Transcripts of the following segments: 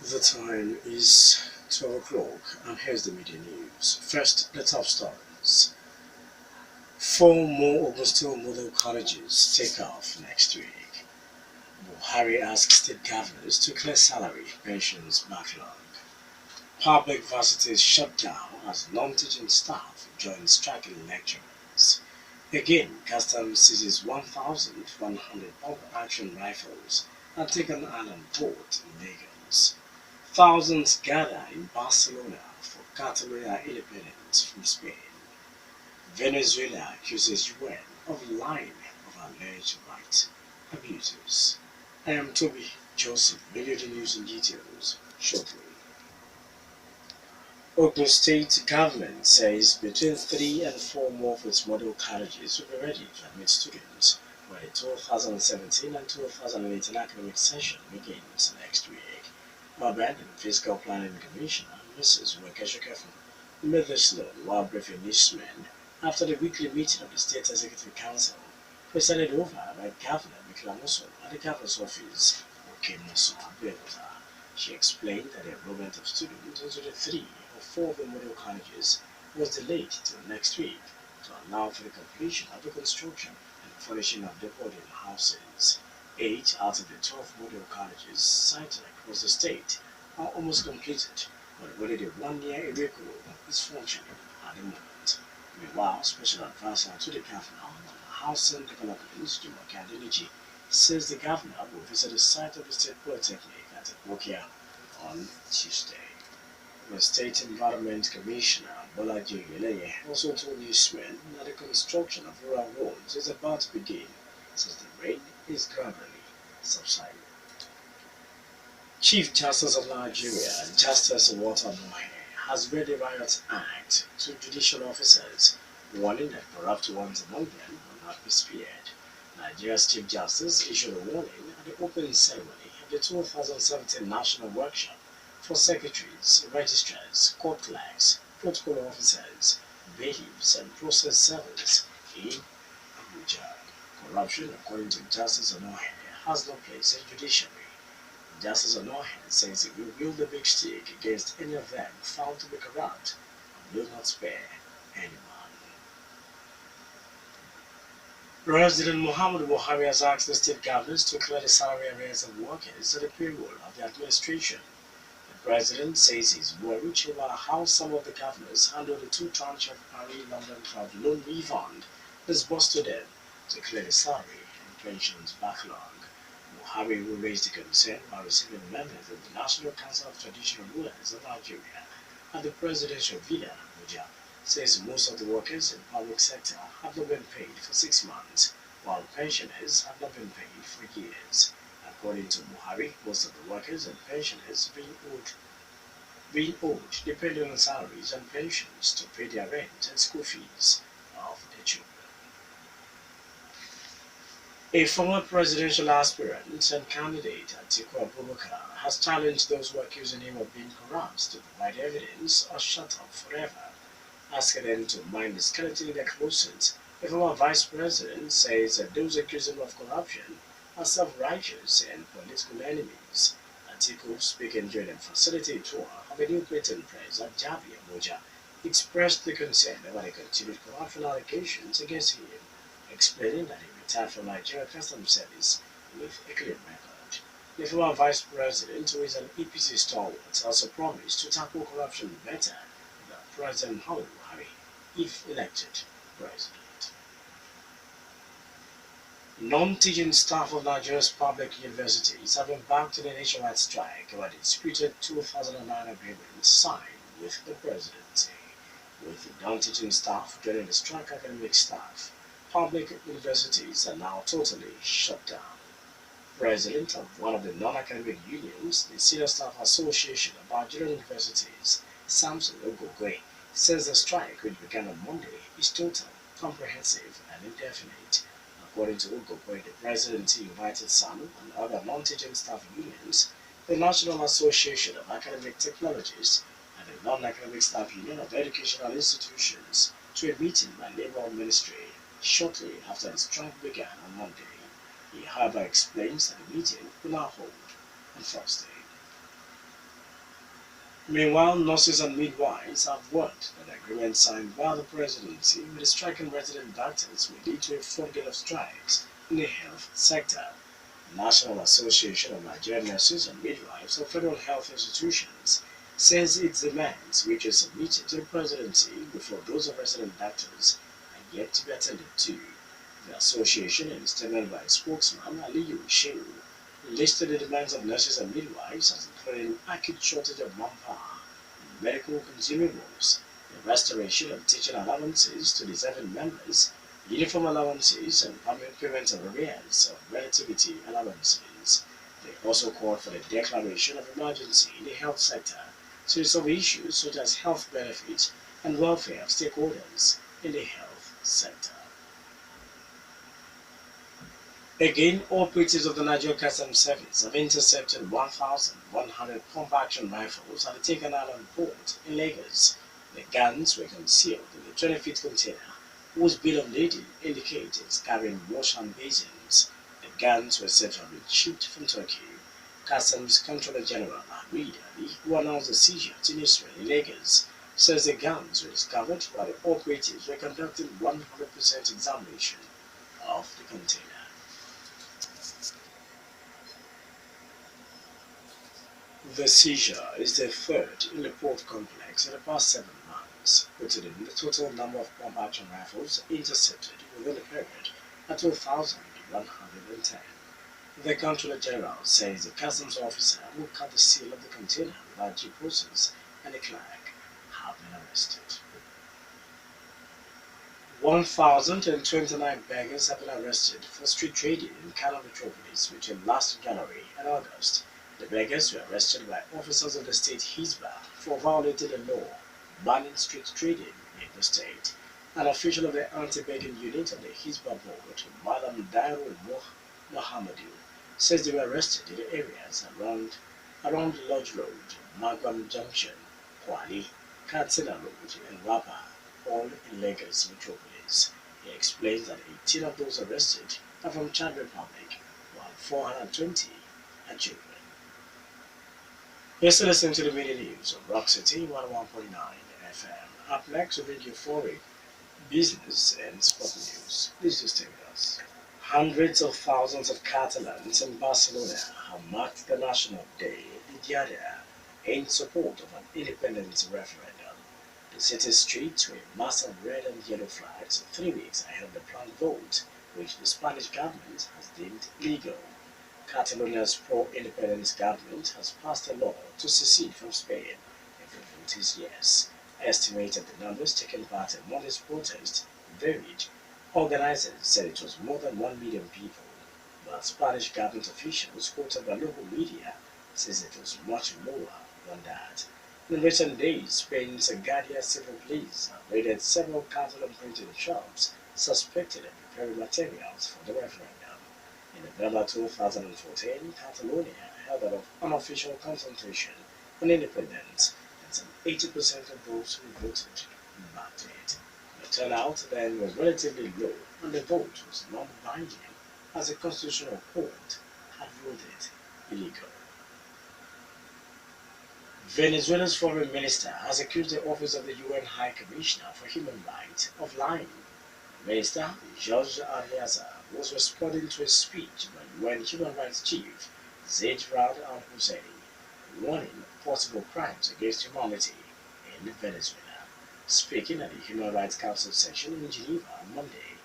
The time is 12 o'clock, and here's the media news. First, the top stories. Four more Augusto model colleges take off next week. Buhari asks state governors to clear salary, pensions backlog. Public varsities shut down as non-teaching staff join striking lecturers. Again, Customs seizes 1,100 pump-action rifles at Taken Island Port in Lagos. Thousands gather in Barcelona for Catalonia independence from Spain. Venezuela accuses UN of lying of alleged right abuses. I am Tobi Joseph, video the news in details shortly. Ogun State government says between 3 and 4 more of its model colleges will be ready to admit students when the 2017 and 2018 academic session begins next week. Urban and Fiscal Planning Commissioner Mrs. Wekeshokefu made this known while briefing newsmen after the weekly meeting of the State Executive Council, presided over by Governor Miklamoso at the governor's office, Okemoso Abeota. She explained that the enrollment of students into the 3 or 4 of the model colleges was delayed till next week to allow for the completion of the construction and furnishing of the boarding houses. 8 out of the 12 model colleges sited across the state are almost completed, but only the 1 year Ireko is functioning at the moment. Meanwhile, Special Advisor to the Governor on Housing Development, Jumoke Adeniji, says the Governor will visit the site of the State Polytechnic at Ebokia on Tuesday. The State Environment Commissioner Bolaji Oyeleye also told newsmen that the construction of rural homes is about to begin since the rain is gradually subsiding. Chief Justice of Nigeria, Justice Walter Mohe, has read the Riot Act to judicial officers, warning that corrupt ones among them will not be spared. Nigeria's Chief Justice issued a warning at the opening ceremony of the 2017 National Workshop for Secretaries, Registrars, Court Clerks, Protocol Officers, Bailiffs, and Process Servants in Abuja. Corruption, according to Justice Onohe, has no place in judiciary. Justice Onohe says he will wield the big stick against any of them found to be corrupt and will not spare anyone. President Muhammadu Buhari has asked the state governors to clear the salary arrears of workers at the payroll of the administration. The president says he's worried over how some of the governors handled the 2 tranche of Paris-London travel loan refund disbursed to them to clear the salary and pensions backlog. Buhari, who raised the concern while receiving members of the National Council of Traditional Rulers of Nigeria at the presidential villa in Abuja, says most of the workers in the public sector have not been paid for 6 months, while pensioners have not been paid for years. According to Buhari, most of the workers and pensioners being owed depending on salaries and pensions to pay their rent and school fees of their children. A former presidential aspirant and candidate, Atiku Abubakar, has challenged those who accuse him of being corrupt to provide evidence or shut up forever, asking them to mind the skeleton in their closet. The former vice president says that those accused him of corruption are self-righteous and political enemies. Atiku, speaking during a facility tour of a new printing press at Jabi, Abuja, expressed the concern about the continued corruption allegations against him, explaining that he retired from Nigeria Customs Service with a clean record. The former vice president, who is an EPC stalwart, also promised to tackle corruption better than President Muhammadu Buhari if elected president. Non-teaching staff of Nigeria's public universities have embarked on a nationwide strike over the disputed 2009 agreement signed with the presidency. With the non-teaching staff joining the strike academic staff, public universities are now totally shut down. President of one of the non-academic unions, the Senior Staff Association of Nigerian Universities, Samson Ogogwe, says the strike, which began on Monday, is total, comprehensive, and indefinite. According to Ogogwe, the presidency invited some and other non-teaching staff unions, the National Association of Academic Technologists, and the Non-Academic Staff Union of Educational Institutions to a meeting by Labour Ministry shortly after the strike began on Monday. He however explains that the meeting will now hold on Thursday. Meanwhile, nurses and midwives have warned that the agreement signed by the presidency with the striking resident doctors may lead to a floodgate of strikes in the health sector. The National Association of Nigerian Nurses and Midwives of Federal Health Institutions says its demands, which were submitted to the presidency before those of resident doctors, are yet to be attended to. The association, in a statement by its spokesman Aliyu Shehu, listed the demands of nurses and midwives as including acute shortage of manpower, medical consumables, the restoration of teaching allowances to deserving members, uniform allowances, and permanent payment of arrears of relativity allowances. They also called for the declaration of emergency in the health sector to resolve issues such as health benefits and welfare of stakeholders in the health sector. Again, operatives of the Nigerian Customs Service have intercepted 1,100 pump-action rifles at the Taken Island port in Lagos. The guns were concealed in a 20-feet container whose bill of lading indicates it's carrying wash and basins. The guns were said to have been shipped from Turkey. Customs Controller General Ahmed Ali, who announced the seizure to Newsroom in Lagos, says the guns were discovered while the operatives were conducting 100% examination of the container. The seizure is the third in the port complex in the past 7 months, putting the total number of pump-action rifles intercepted within the period at 2,110. The Controller General says the customs officer who cut the seal of the container without due process and the clerk have been arrested. 1,029 beggars have been arrested for street trading in Kano metropolis between last January and August. The beggars were arrested by officers of the state Hizbah for violating the law banning street trading in the state. An official of the anti-begging unit of the Hizbah board, Madam Dairo Mohammedu, says they were arrested in the areas around Lodge Road, Magwam Junction, Kwali, Katsina Road, and Wapa, all in Lagos metropolis. He explains that 18 of those arrested are from Chad Republic, while 420 are children. You're still listening to the media news on Rock City 101.9 FM. Up next, we'll bring you foreign business and sport news. Please do stay with us. Hundreds of thousands of Catalans in Barcelona have marked the National Day, the Diada, in support of an independence referendum. The city streets were massive red and yellow flags 3 weeks ahead of the planned vote, which the Spanish government has deemed legal. Catalonia's pro-independence government has passed a law to secede from Spain if the vote is yes. Estimated the numbers taking part in Monday's protest varied. Organizers said it was more than 1 million people, but Spanish government officials quoted by local media says it was much lower than that. In recent days, Spain's Guardia Civil Police have raided several Catalan printing shops suspected of preparing materials for the referendum. In November 2014, Catalonia held an unofficial consultation on independence, and some 80% of those who voted backed it. The turnout then was relatively low, and the vote was non-binding, as the Constitutional Court had ruled it illegal. Venezuela's foreign minister has accused the office of the UN High Commissioner for Human Rights of lying. Minister Jorge Ariaza was responding to a speech by UN Human Rights Chief Zaid Rad al-Husseini, warning possible crimes against humanity in Venezuela. Speaking at the Human Rights Council session in Geneva on Monday,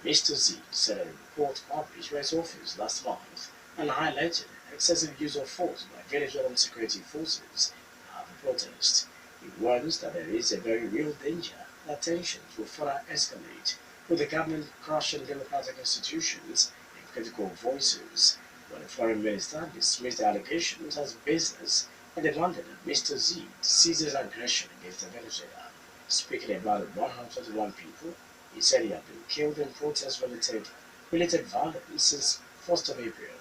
Mr. Zaid said a report published by his office last month and highlighted excessive use of force by Venezuelan security forces at the protest. He warns that there is a very real danger that tensions will further escalate, with the government crushing democratic institutions and critical voices. When the foreign minister dismissed the allegations as baseless and demanded that Mr. Z ceases aggression against Venezuela. Speaking about the 121 people, he said he had been killed in protest-related violence since 1st of April.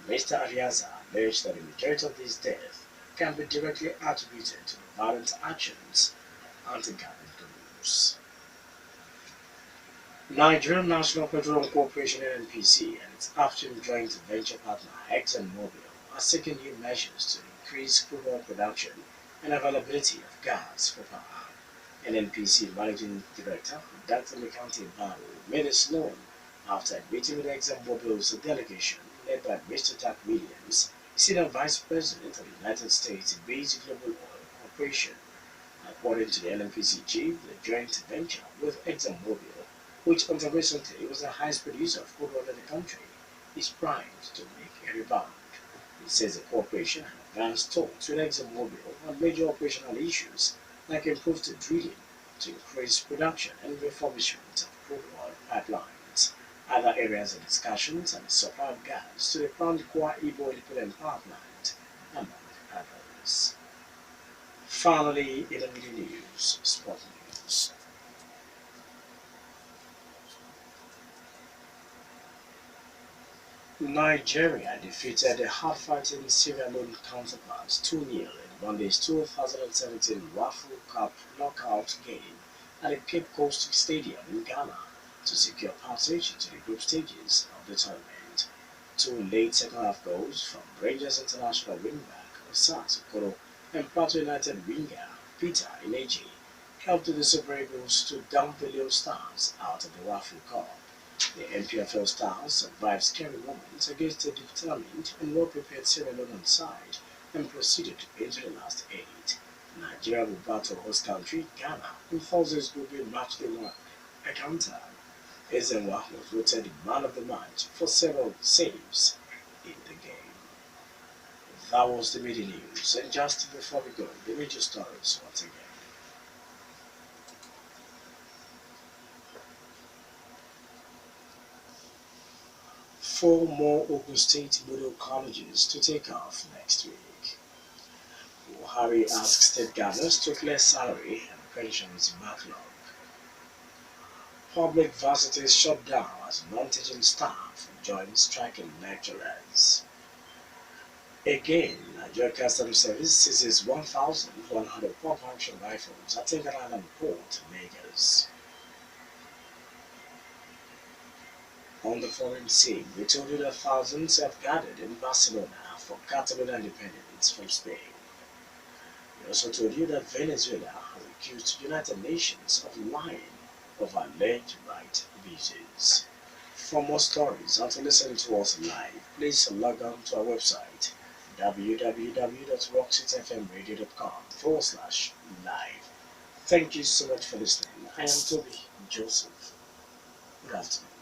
Mr. Ariaza alleged that the majority of these deaths can be directly attributed to the violent actions of anti-government groups. Nigerian National Petroleum Corporation (NNPC) and its upstream joint venture partner ExxonMobil are seeking new measures to increase crude oil production and availability of gas for power. NNPC Managing Director Dr. Mikante Barrow made us known after a meeting with ExxonMobil's delegation led by Mr. Jack Williams, Senior Vice President of the United States-based Global Oil Corporation. According to the NNPC chief, the joint venture with ExxonMobil, which until recently was the highest producer of crude oil in the country, is primed to make a rebound. It says the corporation had advanced talks with ExxonMobil on major operational issues like improved drilling to increase production and refurbishment of crude oil pipelines. Other areas of discussions and the supply of gas to the planned Kwa Ibo independent power plant, among others. Finally, in the media news, sport news. Nigeria defeated the hard-fighting Sierra Leone counterparts 2-0 in Monday's 2017 Waffle Cup knockout game at the Cape Coast Stadium in Ghana to secure passage into the group stages of the tournament. Two late second-half goals from Rangers international wingback Osas Okoro and Plateau United winger Peter Ineji helped the Super Eagles to dump the Leo Stars out of the Waffle Cup. The MPFL Stars survived scary moments against a determined and well-prepared Sierra Leone side and proceeded into the last 8. Nigeria will battle host country Ghana in Thursday's Group B match day 1 encounter. Ezenwa was voted man of the match for several saves in the game. That was the media news, and just before we go, the major stories once again. 4 more Ogun State Model colleges to take off next week. Buhari asks state governors to clear salary and pensions backlog. Public varsities shut down as non-teaching staff join striking lecturers. Again, Nigeria Customs Service seizes 1,100 pump-action rifles at Tinker Island Port, Lagos. On the foreign scene, we told you that thousands have gathered in Barcelona for Catalan independence from Spain. We also told you that Venezuela has accused the United Nations of lying over alleged right abuses. For more stories and to listen to us live, please log on to our website www.rockcityfmradio.com/live. Thank you so much for listening. I am Tobi Joseph. Good afternoon.